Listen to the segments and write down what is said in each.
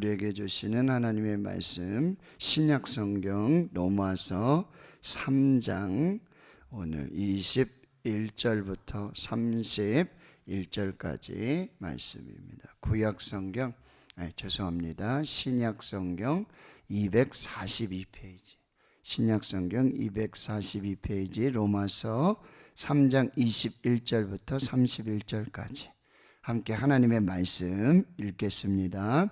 우리에게 주시는 하나님의 말씀, 신약성경 로마서 3장 오늘 21절부터 31절까지 말씀입니다. 구약성경, 죄송합니다. 신약성경 242페이지, 신약성경 242페이지 로마서 3장 21절부터 31절까지 함께 하나님의 말씀 읽겠습니다.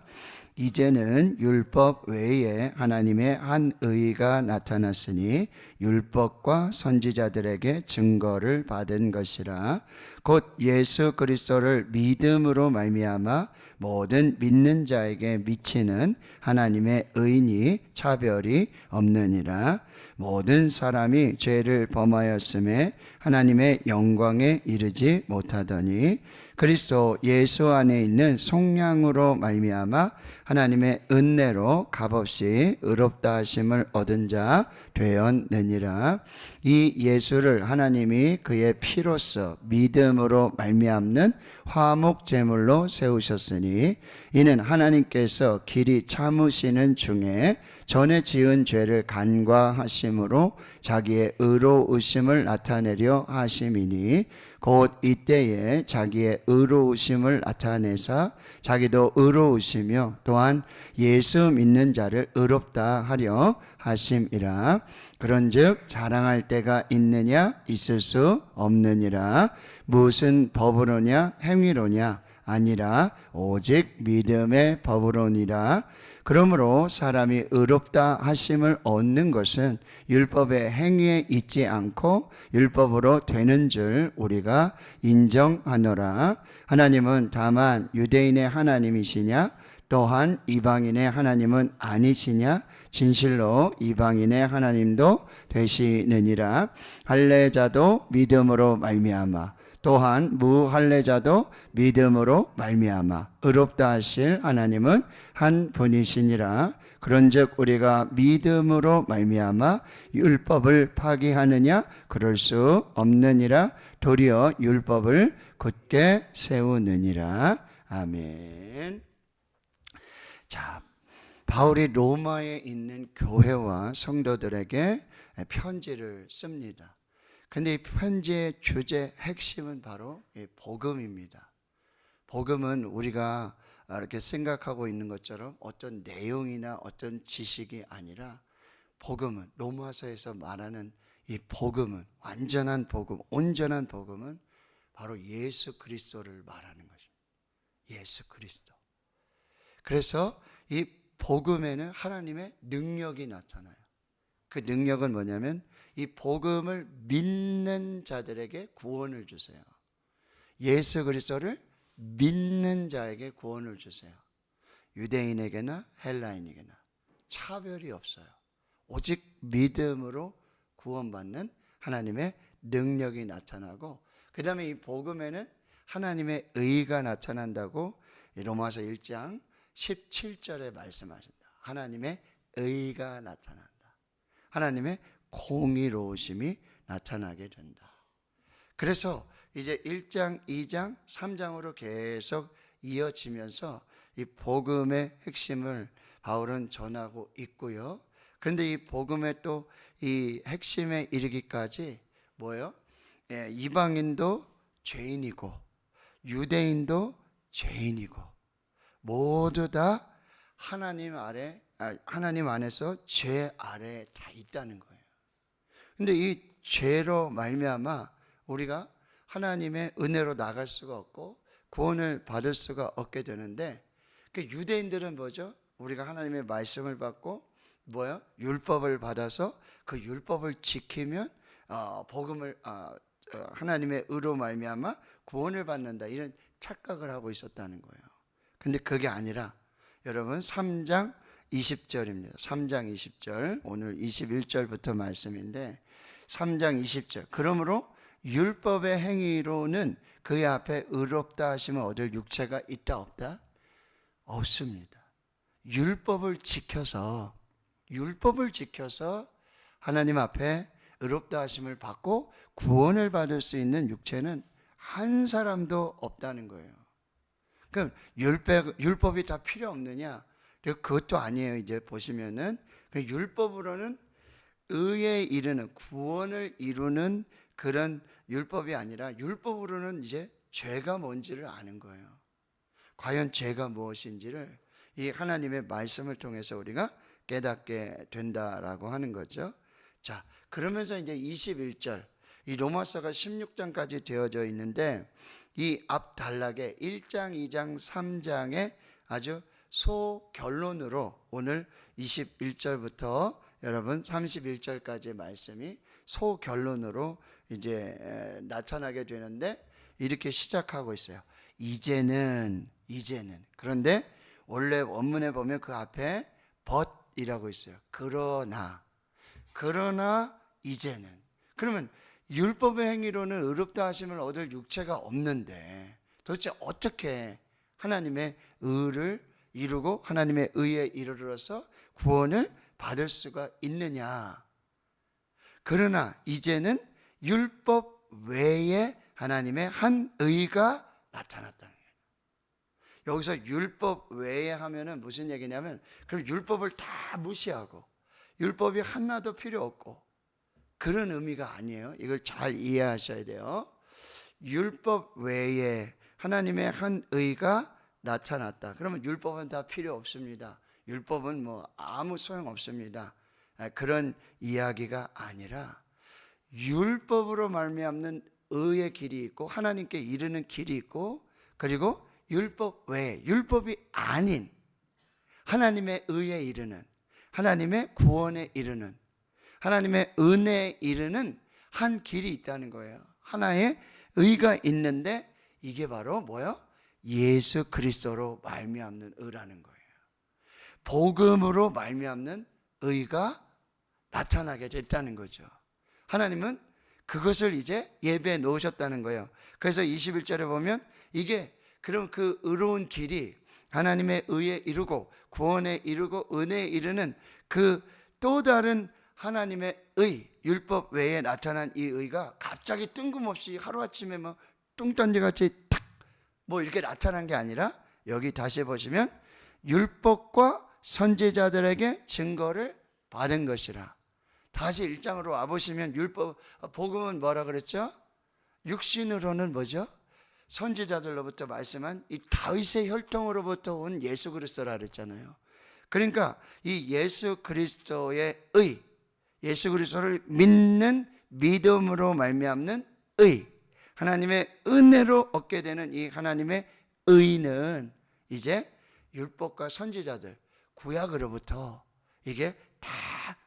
이제는 율법 외에 하나님의 한 의가 나타났으니 율법과 선지자들에게 증거를 받은 것이라. 곧 예수 그리스도를 믿음으로 말미암아 모든 믿는 자에게 미치는 하나님의 의니 차별이 없느니라. 모든 사람이 죄를 범하였음에 하나님의 영광에 이르지 못하더니 그리스도 예수 안에 있는 속량으로 말미암아 하나님의 은혜로 값없이 의롭다 하심을 얻은 자 되었느니라. 이 예수를 하나님이 그의 피로써 믿음으로 말미암는 화목 제물로 세우셨으니 이는 하나님께서 길이 참으시는 중에 전에 지은 죄를 간과하심으로 자기의 의로우심을 나타내려 하심이니 곧 이때에 자기의 의로우심을 나타내사 자기도 의로우시며 또한 예수 믿는 자를 의롭다 하려 하심이라. 그런즉 자랑할 때가 있느냐? 있을 수 없느니라. 무슨 법으로냐? 행위로냐? 아니라 오직 믿음의 법으로니라. 그러므로 사람이 의롭다 하심을 얻는 것은 율법의 행위에 있지 않고 율법으로 되는 줄 우리가 인정하노라. 하나님은 다만 유대인의 하나님이시냐? 또한 이방인의 하나님은 아니시냐? 진실로 이방인의 하나님도 되시느니라. 할례자도 믿음으로 말미암아 또한 무할례자도 믿음으로 말미암아 의롭다 하실 하나님은 한 분이시니라. 그런즉 우리가 믿음으로 말미암아 율법을 파기하느냐? 그럴 수 없느니라. 도리어 율법을 굳게 세우느니라. 아멘. 자, 바울이 로마에 있는 교회와 성도들에게 편지를 씁니다. 근데 이 편지의 주제 핵심은 바로 복음입니다. 복음은 우리가 이렇게 생각하고 있는 것처럼 어떤 내용이나 어떤 지식이 아니라 복음은, 로마서에서 말하는 이 복음은, 완전한 복음, 온전한 복음은 바로 예수 그리스도를 말하는 것입니다. 예수 그리스도. 그래서 이 복음에는 하나님의 능력이 나타나요. 그 능력은 뭐냐면 이 복음을 믿는 자들에게 구원을 주세요. 예수 그리스도를 믿는 자에게 구원을 주세요. 유대인에게나 헬라인에게나 차별이 없어요. 오직 믿음으로 구원받는 하나님의 능력이 나타나고, 그 다음에 이 복음에는 하나님의 의가 나타난다고 로마서 1장 17절에 말씀하신다. 하나님의 의가 나타난다. 하나님의 공의로우심이 나타나게 된다. 그래서 이제 1장, 2장, 3장으로 계속 이어지면서 이 복음의 핵심을 바울은 전하고 있고요. 그런데 이 복음의 또 이 핵심에 이르기까지 뭐예요? 이방인도 죄인이고 유대인도 죄인이고 모두 다 하나님 안에서 죄 아래에 다 있다는 거예요. 근데 이 죄로 말미암아 우리가 하나님의 은혜로 나갈 수가 없고 구원을 받을 수가 없게 되는데, 그 유대인들은 뭐죠? 우리가 하나님의 말씀을 받고 율법을 받아서 그 율법을 지키면 복음을 하나님의 의로 말미암아 구원을 받는다, 이런 착각을 하고 있었다는 거예요. 근데 그게 아니라 여러분 3장 20절입니다. 3장 20절, 오늘 21절부터 말씀인데 3장 20절. 그러므로 율법의 행위로는 그의 앞에 의롭다 하심을 얻을 육체가 있다 없다? 없습니다. 율법을 지켜서 하나님 앞에 의롭다 하심을 받고 구원을 받을 수 있는 육체는 한 사람도 없다는 거예요. 그럼 율법이 다 필요 없느냐? 그리고 그것도 아니에요. 이제 보시면은 율법으로는 의에 이르는, 구원을 이루는 그런 율법이 아니라, 율법으로는 이제 죄가 뭔지를 아는 거예요. 과연 죄가 무엇인지를 이 하나님의 말씀을 통해서 우리가 깨닫게 된다라고 하는 거죠. 자, 그러면서 이제 21절, 이 로마서가 16장까지 되어져 있는데, 이 앞 단락에 1장, 2장, 3장의 아주 소결론으로 오늘 21절부터 여러분 31절까지의 말씀이 소결론으로 이제 나타나게 되는데, 이렇게 시작하고 있어요. 이제는. 그런데 원래 원문에 보면 그 앞에 but이라고 있어요. 그러나 이제는. 그러면 율법의 행위로는 의롭다 하심을 얻을 육체가 없는데 도대체 어떻게 하나님의 의를 이루고 하나님의 의에 이르러서 구원을 받을 수가 있느냐. 그러나 이제는 율법 외에 하나님의 한 의가 나타났다는 거예요. 여기서 율법 외에 하면은 무슨 얘기냐면, 그럼 율법을 다 무시하고 율법이 하나도 필요 없고 그런 의미가 아니에요. 이걸 잘 이해하셔야 돼요. 율법 외에 하나님의 한 의가 나타났다. 그러면 율법은 다 필요 없습니다. 율법은 뭐 아무 소용 없습니다. 그런 이야기가 아니라, 율법으로 말미암는 의의 길이 있고 하나님께 이르는 길이 있고, 그리고 율법 외에, 율법이 아닌 하나님의 의에 이르는, 하나님의 구원에 이르는, 하나님의 은혜에 이르는 한 길이 있다는 거예요. 하나의 의가 있는데 이게 바로 뭐예요? 예수 그리스도로 말미암는 의라는 거예요. 복음으로 말미암는 의가 나타나게 됐다는 거죠. 하나님은 그것을 이제 예배해 놓으셨다는 거예요. 그래서 21절에 보면 이게, 그럼 그 의로운 길이 하나님의 의에 이르고 구원에 이르고 은혜에 이르는 그 또 다른 하나님의 의, 율법 외에 나타난 이 의가 갑자기 뜬금없이 하루아침에 뭐 뚱딴지같이 탁 뭐 이렇게 나타난 게 아니라, 여기 다시 보시면 율법과 선지자들에게 증거를 받은 것이라. 다시 1장으로 와보시면 복음은 뭐라 그랬죠? 육신으로는 뭐죠? 선지자들로부터 말씀한 이 다윗의 혈통으로부터 온 예수 그리스도라 그랬잖아요. 그러니까 이 예수 그리스도의 의, 예수 그리스도를 믿는 믿음으로 말미암는 의, 하나님의 은혜로 얻게 되는 이 하나님의 의는 이제 율법과 선지자들, 구약으로부터 이게 다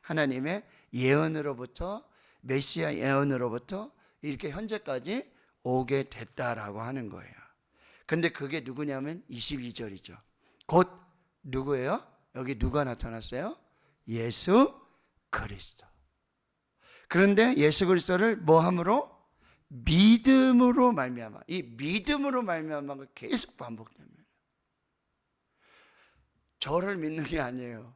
하나님의 예언으로부터, 메시아 예언으로부터 이렇게 현재까지 오게 됐다라고 하는 거예요. 근데 그게 누구냐면 22절이죠. 곧 누구예요? 여기 누가 나타났어요? 예수 그리스도. 그런데 예수 그리스도를 뭐함으로? 믿음으로 말미암아. 이 믿음으로 말미암아가 계속 반복됩니다. 저를 믿는 게 아니에요.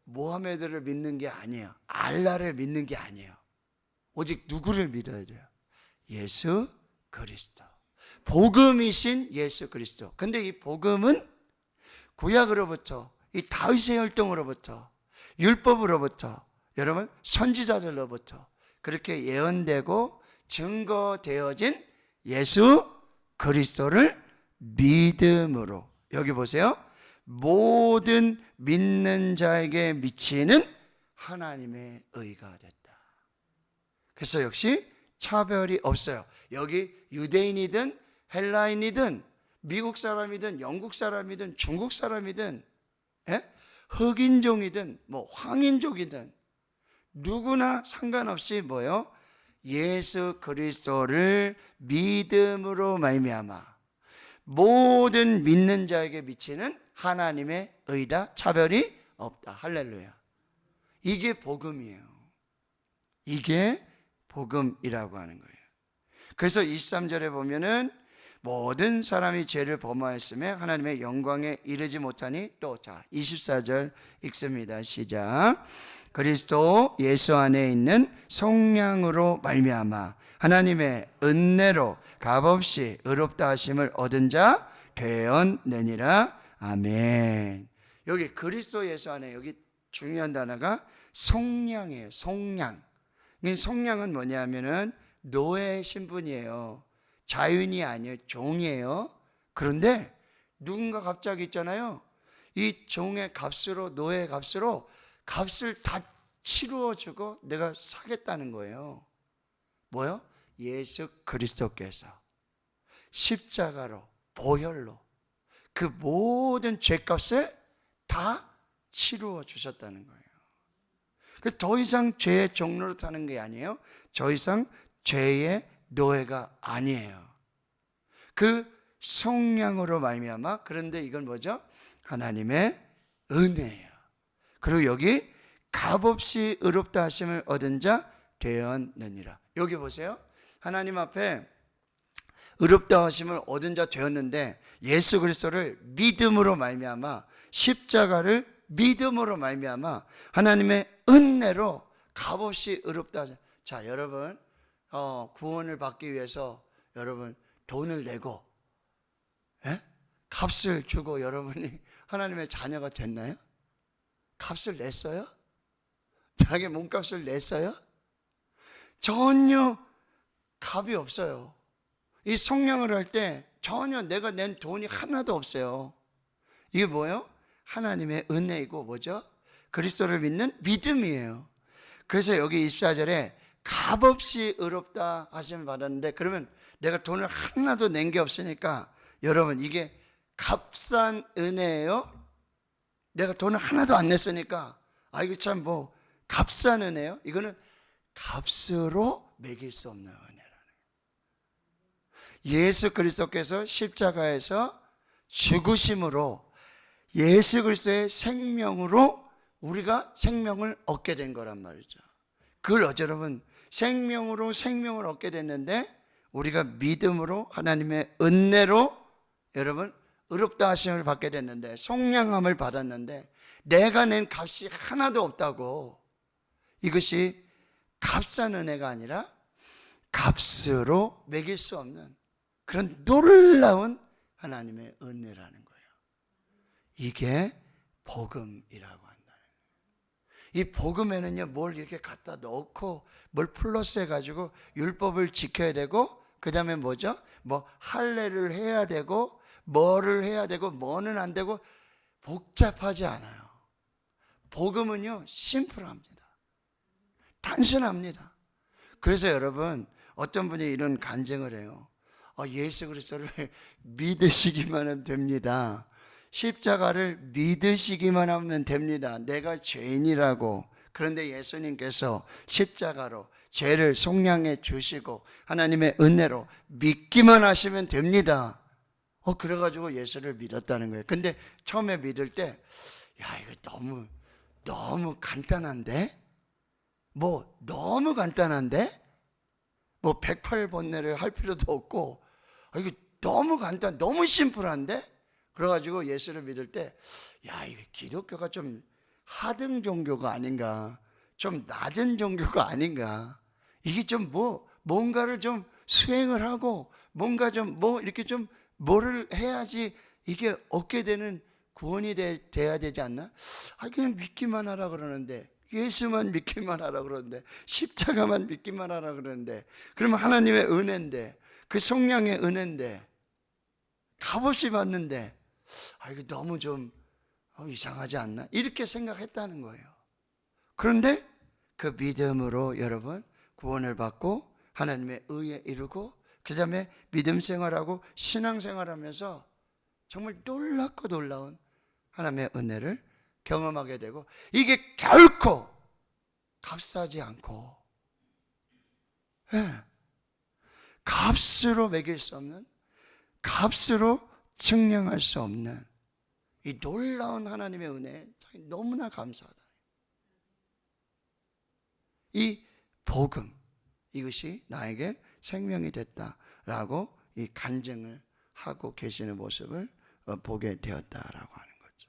모하메드를 믿는 게 아니에요. 알라를 믿는 게 아니에요. 오직 누구를 믿어야 돼요? 예수 그리스도. 복음이신 예수 그리스도. 근데 이 복음은 구약으로부터, 이 다윗의 혈통으로부터, 율법으로부터, 여러분 선지자들로부터 그렇게 예언되고 증거되어진 예수 그리스도를 믿음으로, 여기 보세요, 모든 믿는 자에게 미치는 하나님의 의가 됐다. 그래서 역시 차별이 없어요. 여기 유대인이든 헬라인이든 미국 사람이든 영국 사람이든 중국 사람이든 흑인종이든 뭐 황인족이든 누구나 상관없이 뭐요? 예수 그리스도를 믿음으로 말미암아 모든 믿는 자에게 미치는 하나님의 의다. 차별이 없다. 할렐루야. 이게 복음이에요. 이게 복음이라고 하는 거예요. 그래서 23절에 보면은 모든 사람이 죄를 범하였음에 하나님의 영광에 이르지 못하니, 또 24절 읽습니다. 시작. 그리스도 예수 안에 있는 성량으로 말미암아 하나님의 은혜로 값없이 의롭다 하심을 얻은 자 되었느니라. 아멘. 여기 그리스도 예수 안에 여기 중요한 단어가 속량이에요. 속량. 이 속량은 뭐냐면은 노예 신분이에요. 자유인이 아니에요. 종이에요. 그런데 누군가 갑자기 있잖아요. 이 종의 값으로, 노예의 값으로 값을 다 치루어 주고 내가 사겠다는 거예요. 뭐요? 예수 그리스도께서 십자가로, 보혈로 그 모든 죄값을 다 치루어 주셨다는 거예요. 더 이상 죄의 종로로 타는 게 아니에요. 더 이상 죄의 노예가 아니에요. 그 속량으로 말미암아. 그런데 이건 뭐죠? 하나님의 은혜예요. 그리고 여기 값없이 의롭다 하심을 얻은 자 되었느니라. 여기 보세요. 하나님 앞에 의롭다 하심을 얻은 자 되었는데 예수 그리스도를 믿음으로 말미암아, 십자가를 믿음으로 말미암아 하나님의 은혜로 값없이 의롭다. 자, 여러분 구원을 받기 위해서 여러분 돈을 내고 값을 주고 여러분이 하나님의 자녀가 됐나요? 값을 냈어요? 자기 몸값을 냈어요? 전혀 값이 없어요. 이 속량을 할 때 전혀 내가 낸 돈이 하나도 없어요. 이게 뭐예요? 하나님의 은혜이고 뭐죠? 그리스도를 믿는 믿음이에요. 그래서 여기 24절에 값없이 의롭다 하심을 받았는데, 그러면 내가 돈을 하나도 낸 게 없으니까 여러분 이게 값싼 은혜예요? 내가 돈을 하나도 안 냈으니까 이거 참 뭐 값싼 은혜예요? 이거는 값으로 매길 수 없는 은혜라는 거예요. 예수 그리스도께서 십자가에서 죽으심으로 예수 그리스도의 생명으로 우리가 생명을 얻게 된 거란 말이죠. 그걸 여러분 생명으로 생명을 얻게 됐는데 우리가 믿음으로 하나님의 은혜로 여러분 의롭다 하심을 받게 됐는데, 속량함을 받았는데 내가 낸 값이 하나도 없다고. 이것이 값싼 은혜가 아니라 값으로 매길 수 없는 그런 놀라운 하나님의 은혜라는 거예요. 이게 복음이라고 한다. 이 복음에는요, 뭘 이렇게 갖다 넣고 뭘 플러스 해가지고 율법을 지켜야 되고, 그 다음에 뭐죠? 뭐 할례를 해야 되고, 뭐를 해야 되고, 뭐는 안 되고, 복잡하지 않아요. 복음은요, 심플합니다. 단순합니다. 그래서 여러분, 어떤 분이 이런 간증을 해요. 예수 그리스도를 믿으시기만 하면 됩니다. 십자가를 믿으시기만 하면 됩니다. 내가 죄인이라고. 그런데 예수님께서 십자가로 죄를 속량해 주시고 하나님의 은혜로 믿기만 하시면 됩니다. 그래가지고 예수를 믿었다는 거예요. 근데 처음에 믿을 때, 이거 너무 간단한데? 너무 간단한데? 108번뇌를 할 필요도 없고, 이거 너무 너무 심플한데? 그래가지고 예수를 믿을 때, 이거 기독교가 좀 하등 종교가 아닌가, 좀 낮은 종교가 아닌가, 이게 좀 뭔가를 좀 수행을 하고, 뭔가 좀 이렇게 좀 뭐를 해야지 이게 얻게 되는 구원이 돼야 되지 않나? 그냥 믿기만 하라 그러는데, 예수만 믿기만 하라 그러는데, 십자가만 믿기만 하라 그러는데, 그러면 하나님의 은혜인데, 그 속량의 은혜인데, 값없이 받는데, 이거 너무 좀 이상하지 않나? 이렇게 생각했다는 거예요. 그런데 그 믿음으로 여러분 구원을 받고 하나님의 의에 이르고, 그 다음에 믿음 생활하고 신앙 생활하면서 정말 놀랍고 놀라운 하나님의 은혜를 경험하게 되고, 이게 결코 값싸지 않고 값으로 매길 수 없는, 값으로 측량할 수 없는 이 놀라운 하나님의 은혜에 너무나 감사하다. 이 복음, 이것이 나에게 생명이 됐다라고 이 간증을 하고 계시는 모습을 보게 되었다라고 하는 거죠.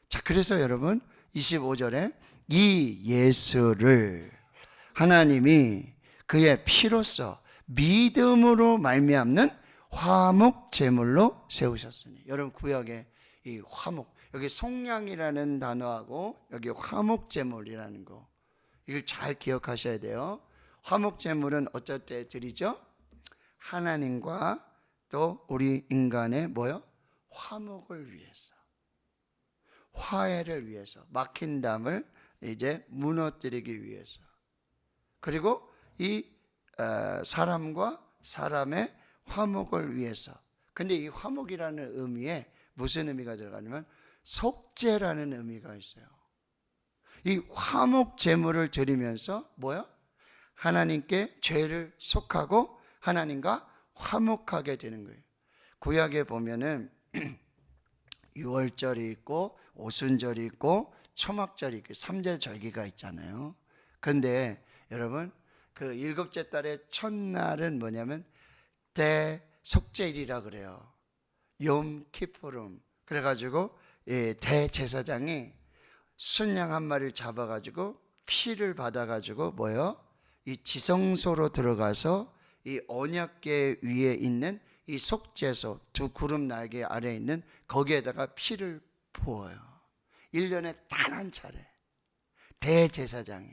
자, 그래서 여러분 25절에 이 예수를 하나님이 그의 피로써 믿음으로 말미암는 화목 제물로 세우셨으니, 여러분 구약의 이 화목, 여기 속량이라는 단어하고 여기 화목제물이라는 거, 이걸 잘 기억하셔야 돼요. 화목제물은 어쩔 때 드리죠? 하나님과 또 우리 인간의 뭐요? 화목을 위해서, 화해를 위해서, 막힌 담을 이제 무너뜨리기 위해서, 그리고 이 사람과 사람의 화목을 위해서. 근데 이 화목이라는 의미에 무슨 의미가 들어가냐면 속죄라는 의미가 있어요. 이 화목 제물을 드리면서 뭐요? 하나님께 죄를 속하고 하나님과 화목하게 되는 거예요. 구약에 보면은 유월절이 있고 오순절이 있고 초막절이 있고 3대 절기가 있잖아요. 그런데 여러분, 그 일곱째 달의 첫날은 뭐냐면 대속죄일이라 그래요. 욤 키푸름. 그래가지고 대제사장이 순양 한 마리를 잡아가지고 피를 받아가지고 뭐요? 이 지성소로 들어가서 이 언약궤 위에 있는 이 속죄소, 두 구름 날개 아래에 있는 거기에다가 피를 부어요. 1년에 단 한 차례 대제사장이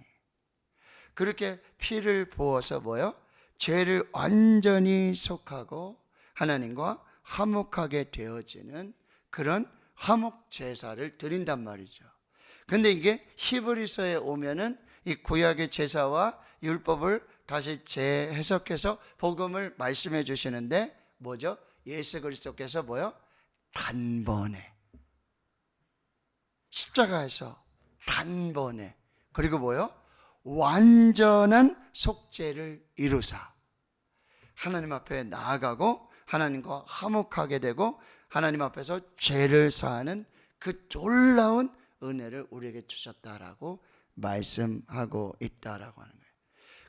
그렇게 피를 부어서 뭐요? 죄를 완전히 속하고 하나님과 화목하게 되어지는 그런 화목 제사를 드린단 말이죠. 근데 이게 히브리서에 오면은 이 구약의 제사와 율법을 다시 재해석해서 복음을 말씀해 주시는데 뭐죠? 예수 그리스도께서 뭐요? 단번에 십자가에서 단번에, 그리고 뭐요? 완전한 속죄를 이루사 하나님 앞에 나아가고 하나님과 화목하게 되고 하나님 앞에서 죄를 사하는 그 놀라운 은혜를 우리에게 주셨다라고 말씀하고 있다라고 하는 거예요.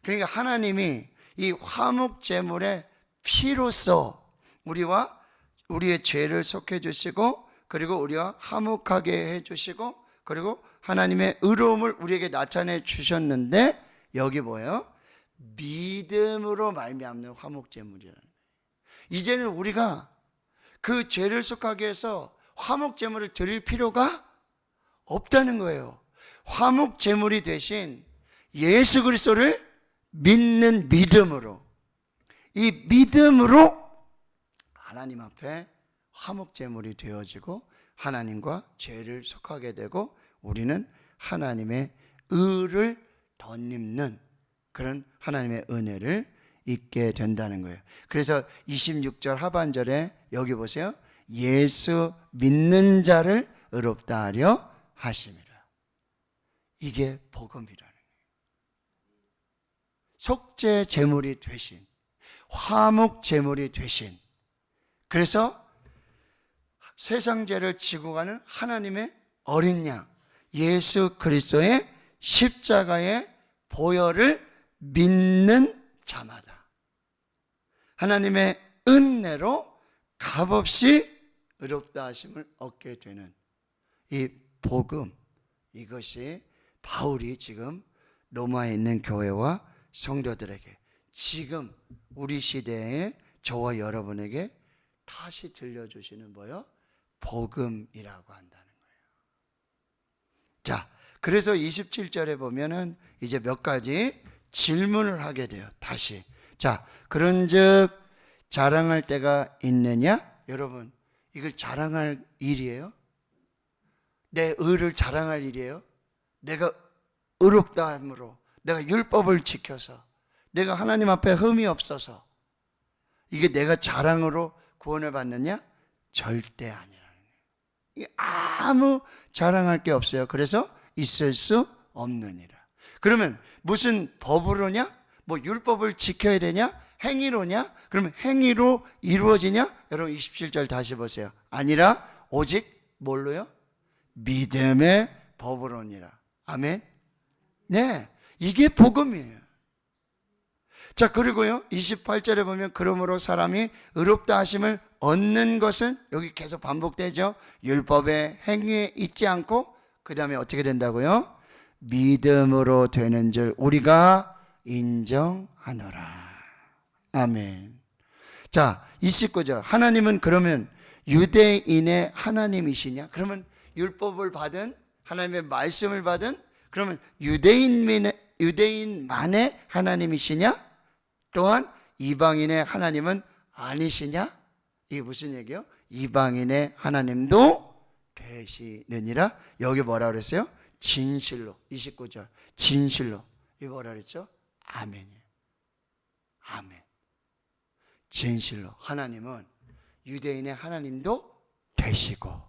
그러니까 하나님이 이 화목 제물의 피로써 우리와 우리의 죄를 속해 주시고, 그리고 우리와 화목하게 해 주시고, 그리고 하나님의 의로움을 우리에게 나타내 주셨는데, 여기 뭐예요? 믿음으로 말미암는 화목 제물이라는 거예요. 이제는 우리가 그 죄를 속하게 해서 화목 제물을 드릴 필요가 없다는 거예요. 화목 제물이 대신 예수 그리스도를 믿는 믿음으로, 이 믿음으로 하나님 앞에 화목 제물이 되어지고 하나님과 죄를 속하게 되고 우리는 하나님의 의를 덧입는 그런 하나님의 은혜를 있게 된다는 거예요. 그래서 26절 하반절에 여기 보세요. 예수 믿는 자를 의롭다 하려 하심이라. 이게 복음이라는 거예요. 속죄 제물이 되신, 화목 제물이 되신, 그래서 세상 죄를 지고 가는 하나님의 어린 양 예수 그리스도의 십자가의 보혈을 믿는 자마다 하나님의 은혜로 값없이 의롭다 하심을 얻게 되는 이 복음, 이것이 바울이 지금 로마에 있는 교회와 성도들에게, 지금 우리 시대에 저와 여러분에게 다시 들려주시는 뭐요? 복음이라고 한다는 거예요. 자, 그래서 27절에 보면은 이제 몇 가지 질문을 하게 돼요. 다시. 자, 그런즉 자랑할 때가 있느냐? 여러분, 이걸 자랑할 일이에요? 내 의를 자랑할 일이에요? 내가 의롭다 함으로, 내가 율법을 지켜서, 내가 하나님 앞에 흠이 없어서 이게 내가 자랑으로 구원을 받느냐? 절대 아니라는 거예요. 이게 아무 자랑할 게 없어요. 그래서 있을 수 없느니라. 그러면 무슨 법으로냐? 뭐 율법을 지켜야 되냐? 행위로냐? 그러면 행위로 이루어지냐? 여러분 27절 다시 보세요. 아니라 오직 뭘로요? 믿음의 법으로니라. 아멘. 네, 이게 복음이에요. 자, 그리고요 28절에 보면 그러므로 사람이 의롭다 하심을 얻는 것은, 여기 계속 반복되죠. 율법의 행위에 있지 않고 그 다음에 어떻게 된다고요? 믿음으로 되는 줄 우리가 인정하노라. 아멘. 자, 29절. 하나님은 그러면 유대인의 하나님이시냐? 그러면 율법을 받은, 하나님의 말씀을 받은, 그러면 유대인만의 하나님이시냐? 또한 이방인의 하나님은 아니시냐? 이게 무슨 얘기예요? 이방인의 하나님도 되시느니라. 여기 뭐라 그랬어요? 진실로. 29절 진실로. 이거 뭐라 그랬죠? 아멘이에요. 아멘. 진실로 하나님은 유대인의 하나님도 되시고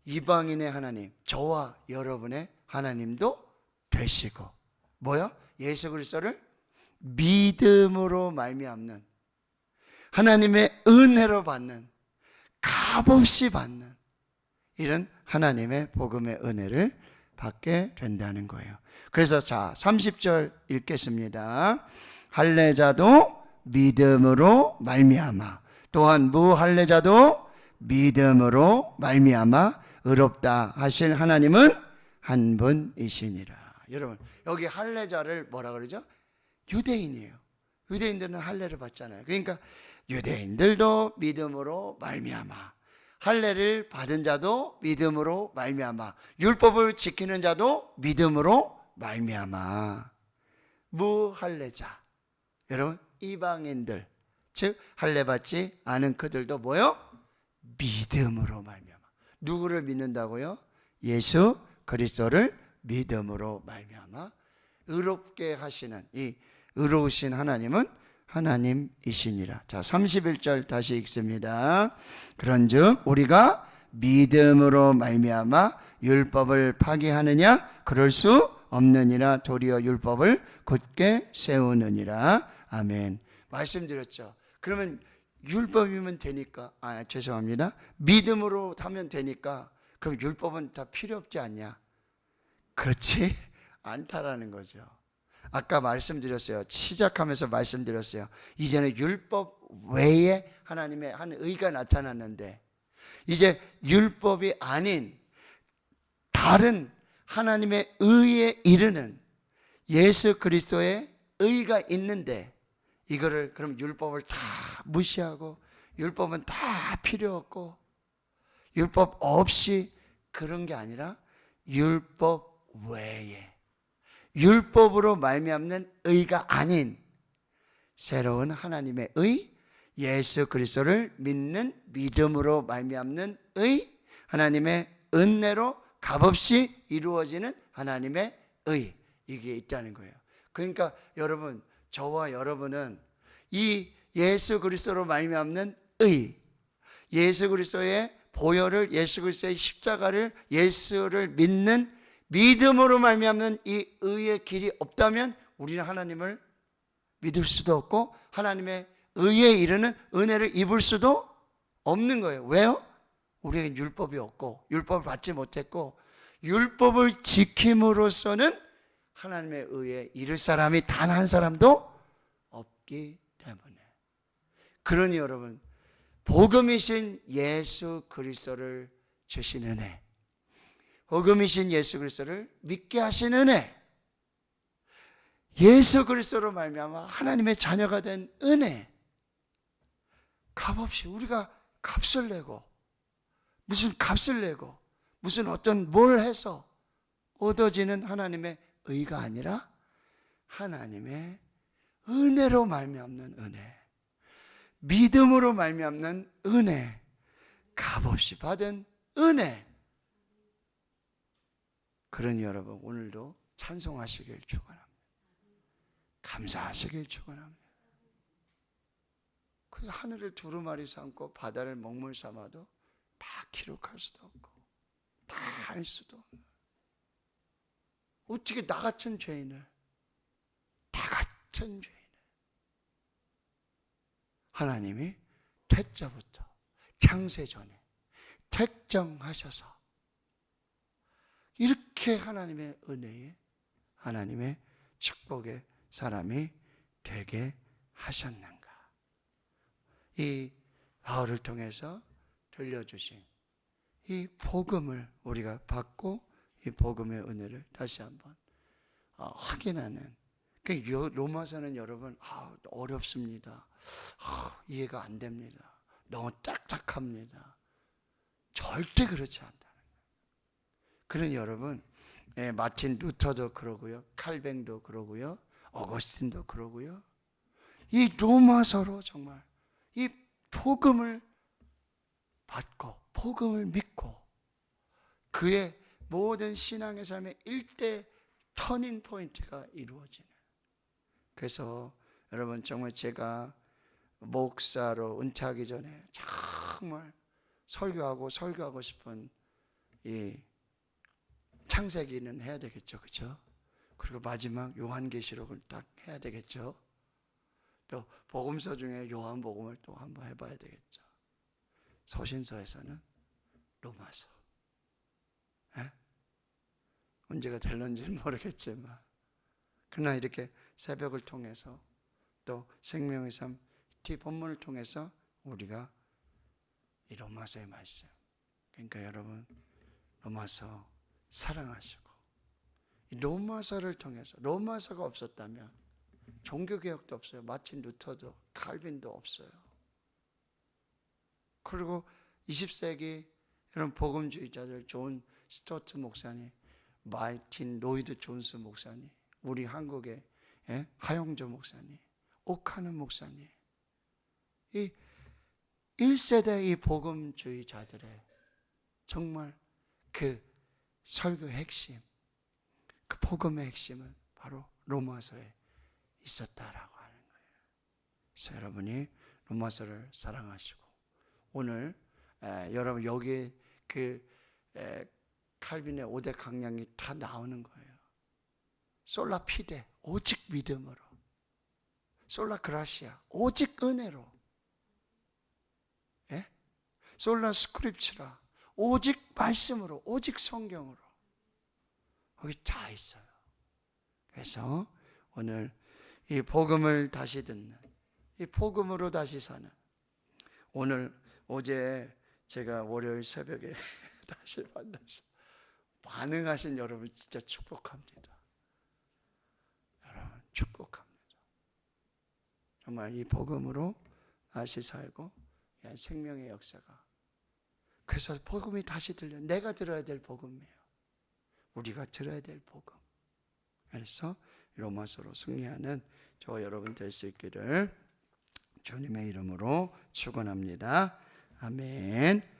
이방인의 하나님, 저와 여러분의 하나님도 되시고, 뭐요? 예수 그리스도를 믿음으로 말미암는, 하나님의 은혜로 받는, 값없이 받는 이런 하나님의 복음의 은혜를 받게 된다는 거예요. 그래서 자 30절 읽겠습니다. 할례자도 믿음으로 말미암아, 또한 무할례자도 믿음으로 말미암아 의롭다 하실 하나님은 한 분이시니라. 여러분, 여기 할례자를 뭐라 그러죠? 유대인이에요. 유대인들은 할례를 받잖아요. 그러니까 유대인들도 믿음으로 말미암아, 할례를 받은 자도 믿음으로 말미암아, 율법을 지키는 자도 믿음으로 말미암아. 무할례자, 여러분 이방인들, 즉 할례 받지 않은 그들도 뭐요? 믿음으로 말미암아. 누구를 믿는다고요? 예수 그리스도를 믿음으로 말미암아 의롭게 하시는, 이 의로우신 하나님은 하나님이시니라. 자 31절 다시 읽습니다. 그런즉 우리가 믿음으로 말미암아 율법을 파기하느냐? 그럴 수 없느니라. 도리어 율법을 굳게 세우느니라. 아멘. 말씀드렸죠. 그러면 율법이면 되니까, 죄송합니다. 믿음으로 하면 되니까 그럼 율법은 다 필요 없지 않냐? 그렇지 않다라는 거죠. 아까 말씀드렸어요. 시작하면서 말씀드렸어요. 이제는 율법 외에 하나님의 한 의가 나타났는데, 이제 율법이 아닌 다른 하나님의 의에 이르는 예수 그리스도의 의가 있는데, 이거를 그럼 율법을 다 무시하고 율법은 다 필요 없고 율법 없이 그런 게 아니라 율법 외에, 율법으로 말미암는 의가 아닌 새로운 하나님의 의, 예수 그리스도를 믿는 믿음으로 말미암는 의, 하나님의 은혜로 값없이 이루어지는 하나님의 의, 이게 있다는 거예요. 그러니까 여러분, 저와 여러분은 이 예수 그리스도로 말미암는 의, 예수 그리스도의 보혈을, 예수 그리스도의 십자가를, 예수를 믿는 믿음으로 말미암는 이 의의 길이 없다면 우리는 하나님을 믿을 수도 없고 하나님의 의에 이르는 은혜를 입을 수도 없는 거예요. 왜요? 우리에겐 율법이 없고 율법을 받지 못했고 율법을 지킴으로써는 하나님의 의에 이를 사람이 단 한 사람도 없기 때문에. 그러니 여러분, 복음이신 예수 그리스도를 주신 은혜, 복음이신 예수 그리스도를 믿게 하신 은혜, 예수 그리스도로 말미암아 하나님의 자녀가 된 은혜, 값없이 우리가 값을 내고 무슨 값을 내고 무슨 어떤 뭘 해서 얻어지는 하나님의 의가 아니라 하나님의 은혜로 말미암는 은혜, 믿음으로 말미암는 은혜, 값없이 받은 은혜. 그러니 여러분, 오늘도 찬송하시길 축원합니다. 감사하시길 축원합니다. 그 하늘을 두루마리 삼고 바다를 먹물 삼아도 다 기록할 수도 없고 다 알 수도 없는, 어떻게 나 같은 죄인을, 나 같은 죄인을 하나님이 태자부터 창세전에 택정하셔서 이렇게 하나님의 은혜에, 하나님의 축복의 사람이 되게 하셨는가? 이 바울을 통해서 들려주신 이 복음을 우리가 받고 이 복음의 은혜를 다시 한번 확인하는, 로마서는 여러분 어렵습니다. 이해가 안 됩니다. 너무 딱딱합니다. 절대 그렇지 않다는 거예요. 그런 여러분, 마틴 루터도 그러고요, 칼뱅도 그러고요, 어거스틴도 그러고요. 이 로마서로 정말 이 복음을 받고 복음을 믿고 그의 모든 신앙의 삶의 일대 터닝 포인트가 이루어지는. 그래서 여러분 정말 제가 목사로 은퇴하기 전에 정말 설교하고 싶은 이 창세기는 해야 되겠죠, 그렇죠? 그리고 마지막 요한계시록을 딱 해야 되겠죠. 또 복음서 중에 요한복음을 또 한번 해봐야 되겠죠. 서신서에서는 로마서. 언제가 될런지는 모르겠지만, 그러나 이렇게 새벽을 통해서 또 생명의 삶 본문을 통해서 우리가 이 로마서의 말씀, 그러니까 여러분 로마서 사랑하시고, 이 로마서를 통해서, 로마서가 없었다면 종교개혁도 없어요. 마틴 루터도 칼빈도 없어요. 그리고 20세기 이런 복음주의자들, 존 스토트 목사님, 마틴 로이드 존스 목사님, 우리 한국의 하용조 목사님, 오카는 목사님, 이 1세대 이 복음주의자들의 정말 그 설교의 핵심, 그 복음의 핵심은 바로 로마서에 있었다라고 하는 거예요. 그래서 여러분이 로마서를 사랑하시고, 오늘 여러분 여기에 그 칼빈의 5대 강령이 다 나오는 거예요. 솔라 피데, 오직 믿음으로. 솔라 그라시아, 오직 은혜로. 솔라 스크립처라, 오직 말씀으로, 오직 성경으로. 거기 다 있어요. 그래서 오늘 이 복음을 다시 듣는, 이 복음으로 다시 사는, 오늘 어제 제가 월요일 새벽에 다시 만나서 반응하신 여러분 진짜 축복합니다. 여러분 축복합니다. 정말 이 복음으로 다시 살고 생명의 역사가. 그래서 복음이 다시 들려. 내가 들어야 될 복음이에요. 우리가 들어야 될 복음. 그래서 로마서로 승리하는 저 여러분 될 수 있기를 주님의 이름으로 축원합니다. 아멘.